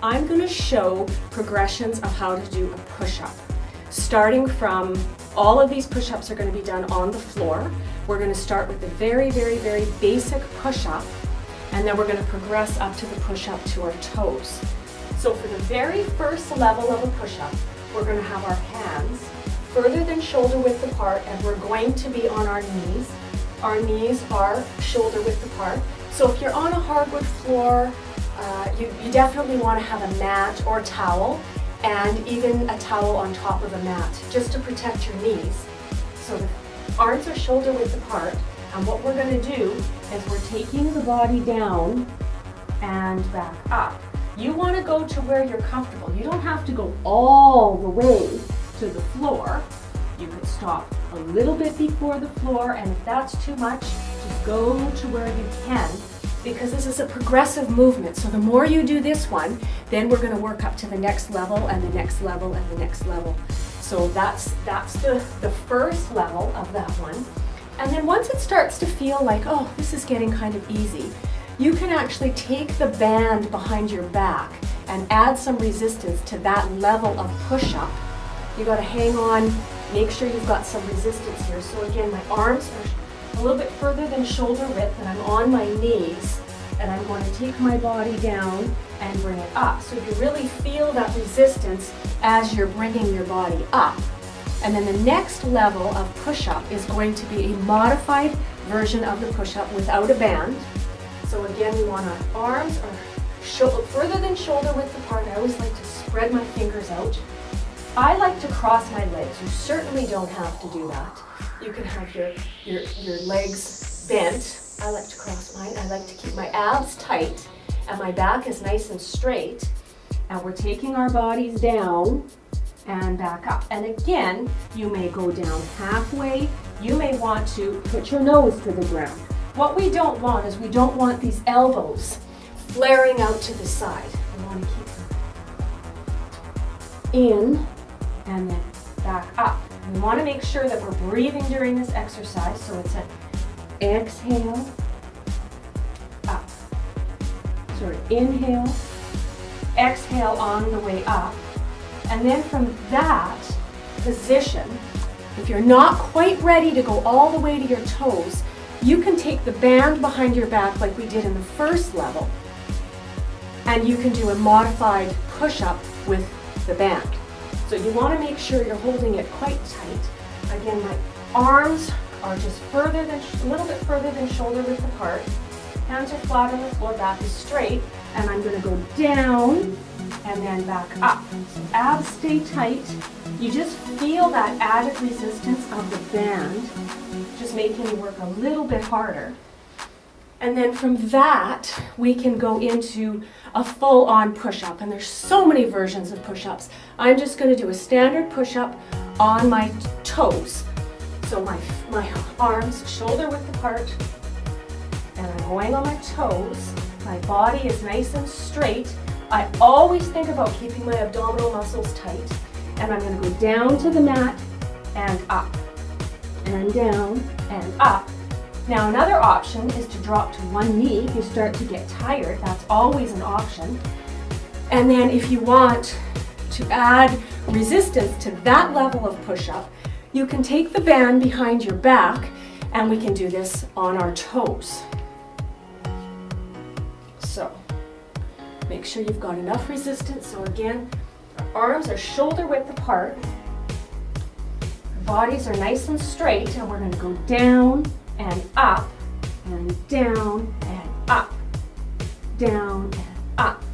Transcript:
I'm going to show progressions of how to do a push-up. Starting from, all of these push-ups are going to be done on the floor. We're going to start with the very, very, very basic push-up, and then we're going to progress up to the push-up to our toes. So for the very first level of a push-up, we're going to have our hands further than shoulder width apart, and we're going to be on our knees. Our knees are shoulder width apart. So if you're on a hardwood floor, you definitely want to have a mat or towel, and even a towel on top of a mat, just to protect your knees. So the arms are shoulder width apart, and what we're going to do is we're taking the body down and back up. You want to go to where you're comfortable. You don't have to go all the way to the floor. You could stop a little bit before the floor, and if that's too much, just go to where you can, because this is a progressive movement. So the more you do this one, then we're going to work up to the next level and the next level and the next level. So that's the first level of that one. And then once it starts to feel like, oh, this is getting kind of easy, you can actually take the band behind your back and add some resistance to that level of push-up. You got to hang on, make sure you've got some resistance here. So again, my arms are a little bit further than shoulder width, and I'm on my knees, and I'm going to take my body down and bring it up. So you really feel that resistance as you're bringing your body up. And then the next level of push-up is going to be a modified version of the push-up without a band. So again, we want our arms are further than shoulder width apart. I always like to spread my fingers out. I like to cross my legs. You certainly don't have to do that. You can have your legs bent. I like to cross mine. I like to keep my abs tight and my back is nice and straight. And we're taking our bodies down and back up. And again, you may go down halfway. You may want to put your nose to the ground. What we don't want is we don't want these elbows flaring out to the side. We want to keep them in and then back up. We want to make sure that we're breathing during this exercise, so it's an exhale, up. Sorry, inhale, exhale on the way up. And then from that position, if you're not quite ready to go all the way to your toes, you can take the band behind your back like we did in the first level, and you can do a modified push-up with the band. So you want to make sure you're holding it quite tight. Again, my arms are just a little bit further than shoulder width apart. Hands are flat on the floor, back is straight, and I'm going to go down and then back up. So abs stay tight. You just feel that added resistance of the band, just making you work a little bit harder. And then from that, we can go into a full-on push-up. And there's so many versions of push-ups. I'm just going to do a standard push-up on my toes. So my arms shoulder width apart, and I'm going on my toes. My body is nice and straight. I always think about keeping my abdominal muscles tight. And I'm going to go down to the mat and up, and down and up. Now another option is to drop to one knee if you start to get tired. That's always an option. And then if you want to add resistance to that level of push-up, you can take the band behind your back, and we can do this on our toes. So make sure you've got enough resistance. So again, our arms are shoulder width apart. Our bodies are nice and straight, and we're going to go down and up, and down and up, down and up.